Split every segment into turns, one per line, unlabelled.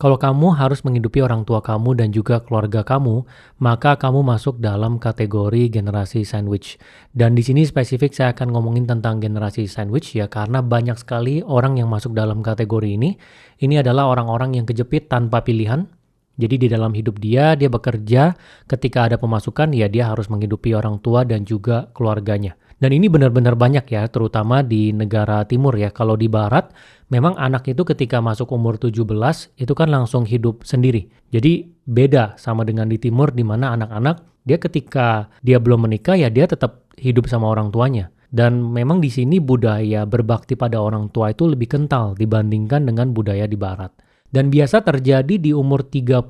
Kalau kamu harus menghidupi orang tua kamu dan juga keluarga kamu, maka kamu masuk dalam kategori generasi sandwich. Dan di sini spesifik saya akan ngomongin tentang generasi sandwich ya, karena banyak sekali orang yang masuk dalam kategori ini. Ini adalah orang-orang yang kejepit tanpa pilihan. Jadi di dalam hidup dia bekerja, ketika ada pemasukan ya dia harus menghidupi orang tua dan juga keluarganya. Dan ini benar-benar banyak ya, terutama di negara timur ya. Kalau di barat, memang anak itu ketika masuk umur 17, itu kan langsung hidup sendiri. Jadi beda sama dengan di timur, di mana anak-anak, dia ketika dia belum menikah ya dia tetap hidup sama orang tuanya. Dan memang di sini budaya berbakti pada orang tua itu lebih kental dibandingkan dengan budaya di barat. Dan biasa terjadi di umur 30-50.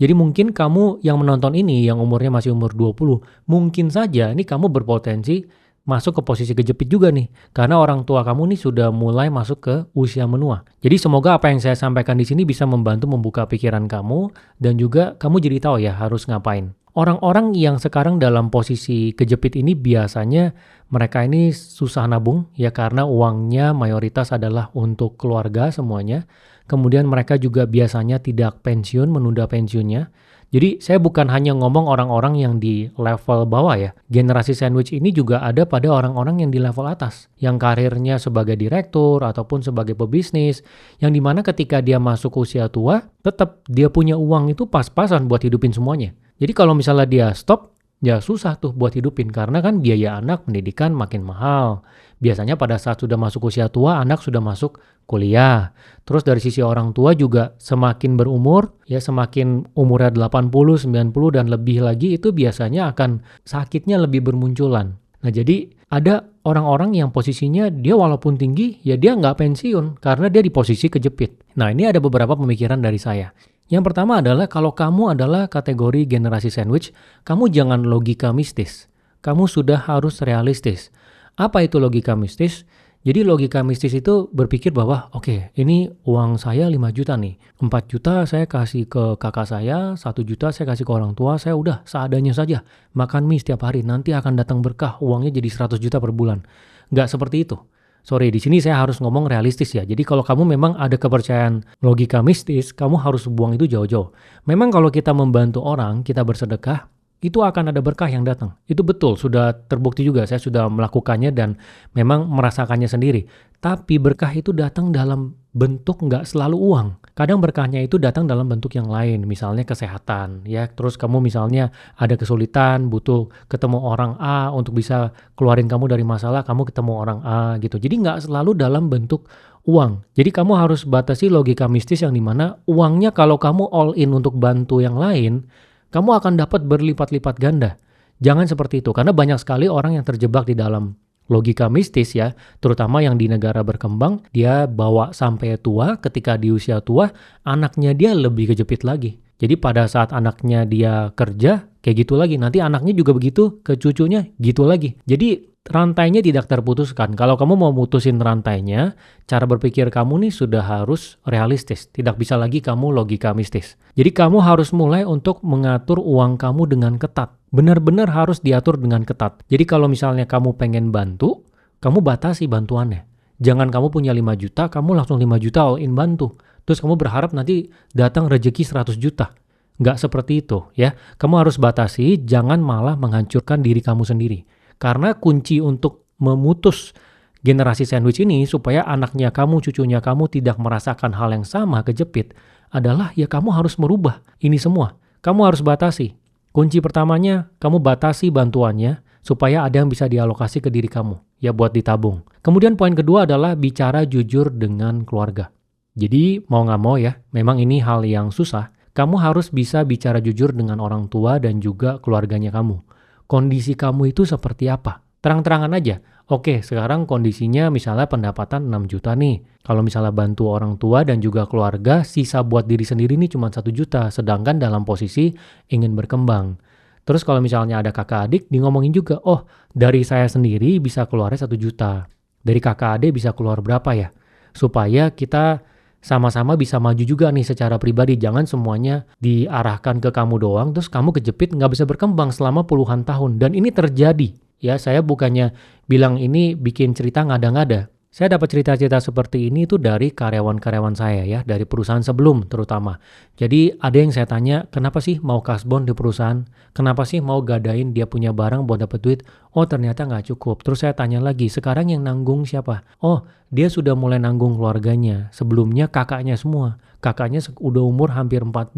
Jadi mungkin kamu yang menonton ini yang umurnya masih umur 20, mungkin saja ini kamu berpotensi masuk ke posisi kejepit juga nih. Karena orang tua kamu nih sudah mulai masuk ke usia menua. Jadi semoga apa yang saya sampaikan di sini bisa membantu membuka pikiran kamu dan juga kamu jadi tahu ya harus ngapain. Orang-orang yang sekarang dalam posisi kejepit ini biasanya mereka ini susah nabung ya karena uangnya mayoritas adalah untuk keluarga semuanya. Kemudian mereka juga biasanya tidak pensiun, menunda pensiunnya. Jadi saya bukan hanya ngomong orang-orang yang di level bawah ya. Generasi sandwich ini juga ada pada orang-orang yang di level atas. Yang karirnya sebagai direktur ataupun sebagai pebisnis. Yang dimana ketika dia masuk usia tua, tetap dia punya uang itu pas-pasan buat hidupin semuanya. Jadi kalau misalnya dia stop, ya susah tuh buat hidupin karena kan biaya anak pendidikan makin mahal. Biasanya pada saat sudah masuk usia tua, anak sudah masuk kuliah. Terus dari sisi orang tua juga semakin berumur, ya semakin umurnya 80, 90 dan lebih lagi itu biasanya akan sakitnya lebih bermunculan. Nah jadi ada orang-orang yang posisinya dia walaupun tinggi, ya dia nggak pensiun karena dia di posisi kejepit. Nah ini ada beberapa pemikiran dari saya. Yang pertama adalah kalau kamu adalah kategori generasi sandwich, kamu jangan logika mistis. Kamu sudah harus realistis. Apa itu logika mistis? Jadi logika mistis itu berpikir bahwa oke, ini uang saya 5 juta nih. 4 juta saya kasih ke kakak saya, 1 juta saya kasih ke orang tua, saya udah seadanya saja. Makan mie setiap hari, nanti akan datang berkah, uangnya jadi 100 juta per bulan. Nggak seperti itu. Sorry, di sini saya harus ngomong realistis ya. Jadi kalau kamu memang ada kepercayaan logika mistis, kamu harus buang itu jauh-jauh. Memang kalau kita membantu orang, kita bersedekah, itu akan ada berkah yang datang. Itu betul, sudah terbukti juga. Saya sudah melakukannya dan memang merasakannya sendiri. Tapi berkah itu datang dalam bentuk nggak selalu uang. Kadang berkahnya itu datang dalam bentuk yang lain, misalnya kesehatan. Ya, terus kamu misalnya ada kesulitan, butuh ketemu orang A untuk bisa keluarin kamu dari masalah, kamu ketemu orang A gitu. Jadi nggak selalu dalam bentuk uang. Jadi kamu harus batasi logika mistis yang dimana uangnya kalau kamu all in untuk bantu yang lain, kamu akan dapat berlipat-lipat ganda. Jangan seperti itu, karena banyak sekali orang yang terjebak di dalam logika mistis ya, terutama yang di negara berkembang, dia bawa sampai tua, ketika di usia tua, anaknya dia lebih kejepit lagi. Jadi pada saat anaknya dia kerja, kayak gitu lagi, nanti anaknya juga begitu, ke cucunya gitu lagi. Jadi rantainya tidak terputuskan. Kalau kamu mau mutusin rantainya, cara berpikir kamu nih sudah harus realistis. Tidak bisa lagi kamu logika mistis. Jadi kamu harus mulai untuk mengatur uang kamu dengan ketat. Benar-benar harus diatur dengan ketat. Jadi kalau misalnya kamu pengen bantu, kamu batasi bantuannya. Jangan kamu punya 5 juta, kamu langsung 5 juta all in bantu. Terus kamu berharap nanti datang rezeki 100 juta. Nggak seperti itu ya. Kamu harus batasi, jangan malah menghancurkan diri kamu sendiri. Karena kunci untuk memutus generasi sandwich ini supaya anaknya kamu, cucunya kamu tidak merasakan hal yang sama kejepit adalah ya kamu harus merubah ini semua. Kamu harus batasi. Kunci pertamanya kamu batasi bantuannya supaya ada yang bisa dialokasi ke diri kamu. Ya buat ditabung. Kemudian poin kedua adalah bicara jujur dengan keluarga. Jadi mau nggak mau ya, memang ini hal yang susah. Kamu harus bisa bicara jujur dengan orang tua dan juga keluarganya kamu. Kondisi kamu itu seperti apa? Terang-terangan aja. Oke, sekarang kondisinya misalnya pendapatan 6 juta nih. Kalau misalnya bantu orang tua dan juga keluarga, sisa buat diri sendiri nih cuma 1 juta. Sedangkan dalam posisi ingin berkembang. Terus kalau misalnya ada kakak adik, di ngomongin juga, oh dari saya sendiri bisa keluarnya 1 juta. Dari kakak adik bisa keluar berapa ya? Supaya kita sama-sama bisa maju juga nih secara pribadi. Jangan semuanya diarahkan ke kamu doang, terus kamu kejepit nggak bisa berkembang selama puluhan tahun. Dan ini terjadi. Ya, saya bukannya bilang ini bikin cerita ngada-ngada. Saya dapat cerita-cerita seperti ini itu dari karyawan-karyawan saya ya, dari perusahaan sebelum terutama. Jadi ada yang saya tanya, kenapa sih mau kasbon di perusahaan? Kenapa sih mau gadain dia punya barang buat dapat duit? Oh ternyata nggak cukup. Terus saya tanya lagi, sekarang yang nanggung siapa? Oh dia sudah mulai nanggung keluarganya. Sebelumnya kakaknya semua. Kakaknya udah umur hampir 40.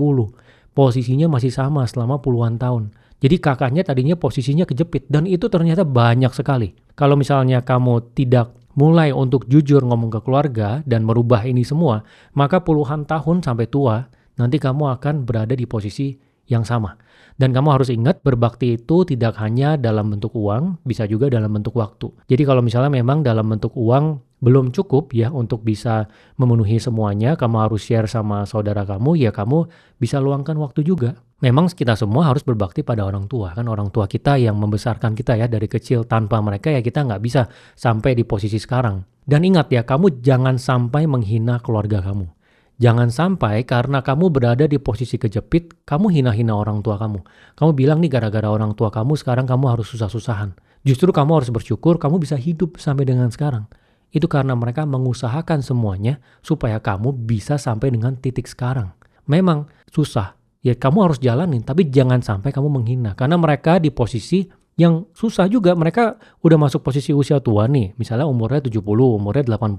Posisinya masih sama selama puluhan tahun. Jadi kakaknya tadinya posisinya kejepit dan itu ternyata banyak sekali. Kalau misalnya kamu tidak mulai untuk jujur ngomong ke keluarga dan merubah ini semua, maka puluhan tahun sampai tua, nanti kamu akan berada di posisi yang sama. Dan kamu harus ingat berbakti itu tidak hanya dalam bentuk uang, bisa juga dalam bentuk waktu. Jadi kalau misalnya memang dalam bentuk uang belum cukup ya untuk bisa memenuhi semuanya, kamu harus share sama saudara kamu, ya kamu bisa luangkan waktu juga. Memang kita semua harus berbakti pada orang tua, kan orang tua kita yang membesarkan kita ya dari kecil, tanpa mereka ya kita nggak bisa sampai di posisi sekarang. Dan ingat ya, kamu jangan sampai menghina keluarga kamu. Jangan sampai karena kamu berada di posisi kejepit, kamu hina-hina orang tua kamu. Kamu bilang nih gara-gara orang tua kamu sekarang kamu harus susah-susahan. Justru kamu harus bersyukur kamu bisa hidup sampai dengan sekarang. Itu karena mereka mengusahakan semuanya supaya kamu bisa sampai dengan titik sekarang. Memang susah. Ya kamu harus jalanin, tapi jangan sampai kamu menghina. Karena mereka di posisi yang susah juga. Mereka udah masuk posisi usia tua nih. Misalnya umurnya 70, umurnya 80.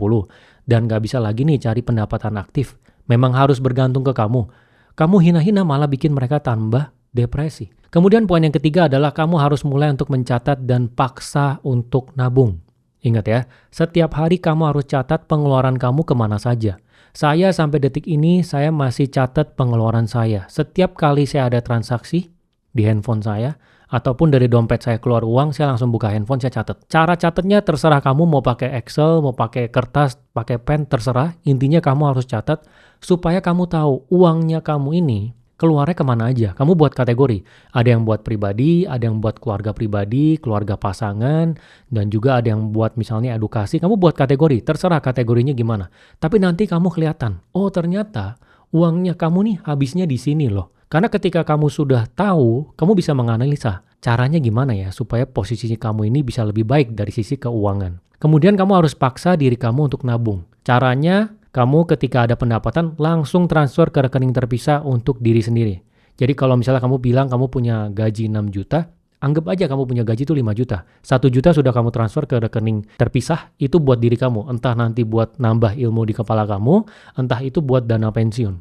Dan gak bisa lagi nih cari pendapatan aktif. Memang harus bergantung ke kamu. Kamu hina-hina malah bikin mereka tambah depresi. Kemudian poin yang ketiga adalah kamu harus mulai untuk mencatat dan paksa untuk nabung. Ingat ya, setiap hari kamu harus catat pengeluaran kamu kemana saja. Saya sampai detik ini saya masih catat pengeluaran saya. Setiap kali saya ada transaksi di handphone saya ataupun dari dompet saya keluar uang, saya langsung buka handphone, saya catat. Cara catatnya terserah kamu mau pakai Excel, mau pakai kertas, pakai pen, terserah. Intinya kamu harus catat supaya kamu tahu uangnya kamu ini keluarnya kemana aja. Kamu buat kategori. Ada yang buat pribadi, ada yang buat keluarga pribadi, keluarga pasangan, dan juga ada yang buat misalnya edukasi. Kamu buat kategori, terserah kategorinya gimana. Tapi nanti kamu kelihatan, oh ternyata uangnya kamu nih habisnya di sini loh. Karena ketika kamu sudah tahu, kamu bisa menganalisa caranya gimana ya supaya posisi kamu ini bisa lebih baik dari sisi keuangan. Kemudian kamu harus paksa diri kamu untuk nabung. Caranya, kamu ketika ada pendapatan langsung transfer ke rekening terpisah untuk diri sendiri. Jadi kalau misalnya kamu bilang kamu punya gaji 6 juta, anggap aja kamu punya gaji itu 5 juta. 1 juta sudah kamu transfer ke rekening terpisah, itu buat diri kamu. Entah nanti buat nambah ilmu di kepala kamu, entah itu buat dana pensiun.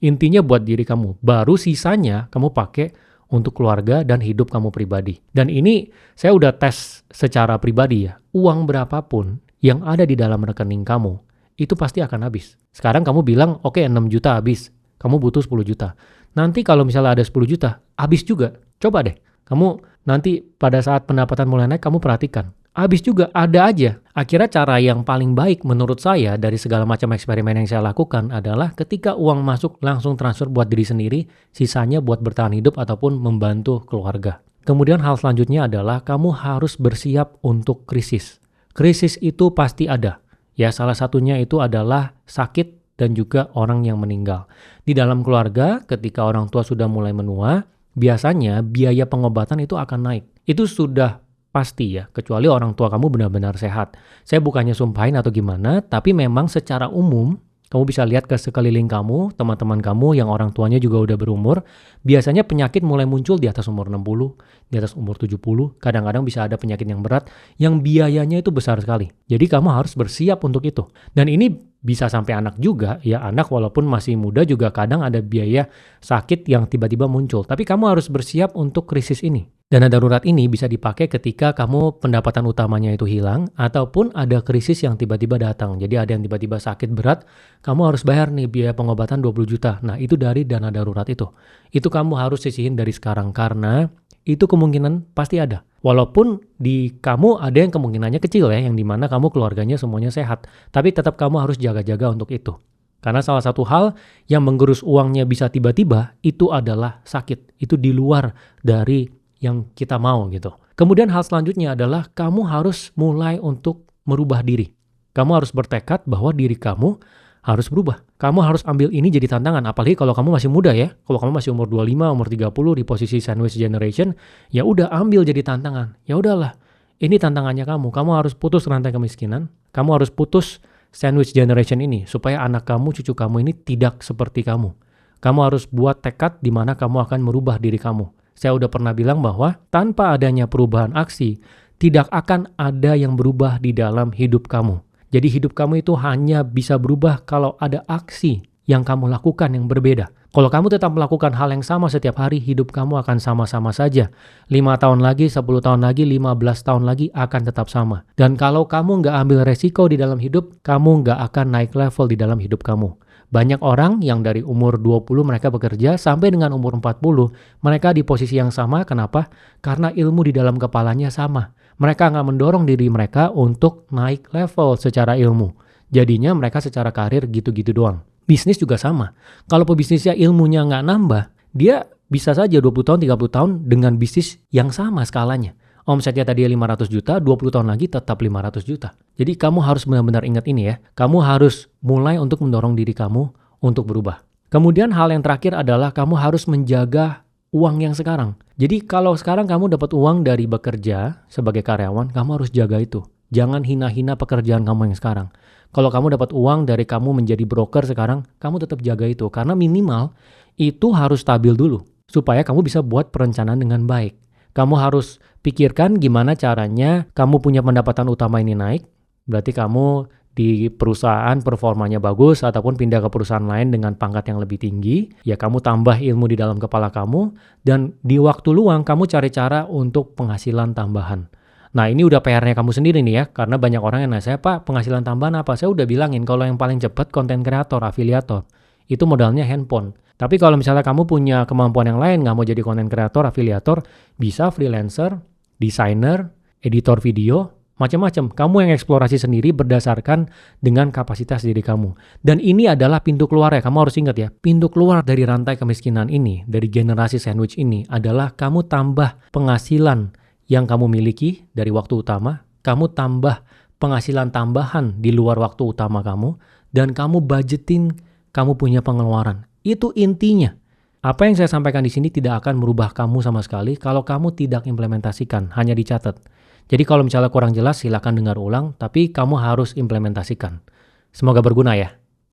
Intinya buat diri kamu. Baru sisanya kamu pakai untuk keluarga dan hidup kamu pribadi. Dan ini saya udah tes secara pribadi ya. Uang berapapun yang ada di dalam rekening kamu, itu pasti akan habis. Sekarang kamu bilang, oke 6 juta habis. Kamu butuh 10 juta. Nanti kalau misalnya ada 10 juta, habis juga. Coba deh. Kamu nanti pada saat pendapatan mulai naik, kamu perhatikan. Habis juga, ada aja. Akhirnya cara yang paling baik menurut saya dari segala macam eksperimen yang saya lakukan adalah ketika uang masuk langsung transfer buat diri sendiri, sisanya buat bertahan hidup ataupun membantu keluarga. Kemudian hal selanjutnya adalah kamu harus bersiap untuk krisis. Krisis itu pasti ada. Ya, salah satunya itu adalah sakit dan juga orang yang meninggal. Di dalam keluarga, ketika orang tua sudah mulai menua, biasanya biaya pengobatan itu akan naik. Itu sudah pasti ya, kecuali orang tua kamu benar-benar sehat. Saya bukannya sumpahin atau gimana, tapi memang secara umum, kamu bisa lihat ke sekeliling kamu, teman-teman kamu yang orang tuanya juga udah berumur, biasanya penyakit mulai muncul di atas umur 60, di atas umur 70, kadang-kadang bisa ada penyakit yang berat, yang biayanya itu besar sekali. Jadi kamu harus bersiap untuk itu. Dan ini bisa sampai anak juga, ya anak walaupun masih muda juga kadang ada biaya sakit yang tiba-tiba muncul. Tapi kamu harus bersiap untuk krisis ini. Dana darurat ini bisa dipakai ketika kamu pendapatan utamanya itu hilang ataupun ada krisis yang tiba-tiba datang. Jadi ada yang tiba-tiba sakit berat, kamu harus bayar nih biaya pengobatan 20 juta. Nah itu dari dana darurat itu. Itu kamu harus sisihin dari sekarang karena itu kemungkinan pasti ada. Walaupun di kamu ada yang kemungkinannya kecil ya, yang dimana kamu keluarganya semuanya sehat. Tapi tetap kamu harus jaga-jaga untuk itu. Karena salah satu hal yang menggerus uangnya bisa tiba-tiba itu adalah sakit. Itu di luar dari yang kita mau gitu. Kemudian hal selanjutnya adalah kamu harus mulai untuk merubah diri. Kamu harus bertekad bahwa diri kamu harus berubah. Kamu harus ambil ini jadi tantangan. Apalagi kalau kamu masih muda ya. Kalau kamu masih umur 25, umur 30 di posisi sandwich generation, ya udah ambil jadi tantangan. Ya udahlah. Ini tantangannya kamu. Kamu harus putus rantai kemiskinan. Kamu harus putus sandwich generation ini supaya anak kamu, cucu kamu ini tidak seperti kamu. Kamu harus buat tekad di mana kamu akan merubah diri kamu. Saya udah pernah bilang bahwa tanpa adanya perubahan aksi, tidak akan ada yang berubah di dalam hidup kamu. Jadi hidup kamu itu hanya bisa berubah kalau ada aksi yang kamu lakukan yang berbeda. Kalau kamu tetap melakukan hal yang sama setiap hari, hidup kamu akan sama-sama saja. 5 tahun lagi, 10 tahun lagi, 15 tahun lagi akan tetap sama. Dan kalau kamu nggak ambil resiko di dalam hidup, kamu nggak akan naik level di dalam hidup kamu. Banyak orang yang dari umur 20 mereka bekerja sampai dengan umur 40, mereka di posisi yang sama. Kenapa? Karena ilmu di dalam kepalanya sama. Mereka nggak mendorong diri mereka untuk naik level secara ilmu. Jadinya mereka secara karir gitu-gitu doang. Bisnis juga sama. Kalau pebisnisnya ilmunya nggak nambah, dia bisa saja 20 tahun, 30 tahun dengan bisnis yang sama skalanya. Omsetnya tadi 500 juta, 20 tahun lagi tetap 500 juta. Jadi kamu harus benar-benar ingat ini ya. Kamu harus mulai untuk mendorong diri kamu untuk berubah. Kemudian hal yang terakhir adalah kamu harus menjaga uang yang sekarang. Jadi kalau sekarang kamu dapat uang dari bekerja sebagai karyawan, kamu harus jaga itu. Jangan hina-hina pekerjaan kamu yang sekarang. Kalau kamu dapat uang dari kamu menjadi broker sekarang, kamu tetap jaga itu. Karena minimal itu harus stabil dulu. Supaya kamu bisa buat perencanaan dengan baik. Kamu harus pikirkan gimana caranya kamu punya pendapatan utama ini naik. Berarti kamu di perusahaan performanya bagus ataupun pindah ke perusahaan lain dengan pangkat yang lebih tinggi. Ya kamu tambah ilmu di dalam kepala kamu. Dan di waktu luang kamu cari cara untuk penghasilan tambahan. Nah ini udah PR-nya kamu sendiri nih ya, karena banyak orang yang nanya saya, Pak penghasilan tambahan apa? Saya udah bilangin kalau yang paling cepat konten kreator, afiliator, itu modalnya handphone. Tapi kalau misalnya kamu punya kemampuan yang lain, nggak mau jadi konten kreator, afiliator, bisa freelancer, desainer, editor video, macam-macam. Kamu yang eksplorasi sendiri berdasarkan dengan kapasitas diri kamu. Dan ini adalah pintu keluar ya, kamu harus ingat ya, pintu keluar dari rantai kemiskinan ini, dari generasi sandwich ini adalah kamu tambah penghasilan yang kamu miliki dari waktu utama, kamu tambah penghasilan tambahan di luar waktu utama kamu, dan kamu budgeting, kamu punya pengeluaran. Itu intinya. Apa yang saya sampaikan di sini tidak akan merubah kamu sama sekali kalau kamu tidak implementasikan, hanya dicatat. Jadi kalau misalnya kurang jelas, silakan dengar ulang, tapi kamu harus implementasikan. Semoga berguna ya.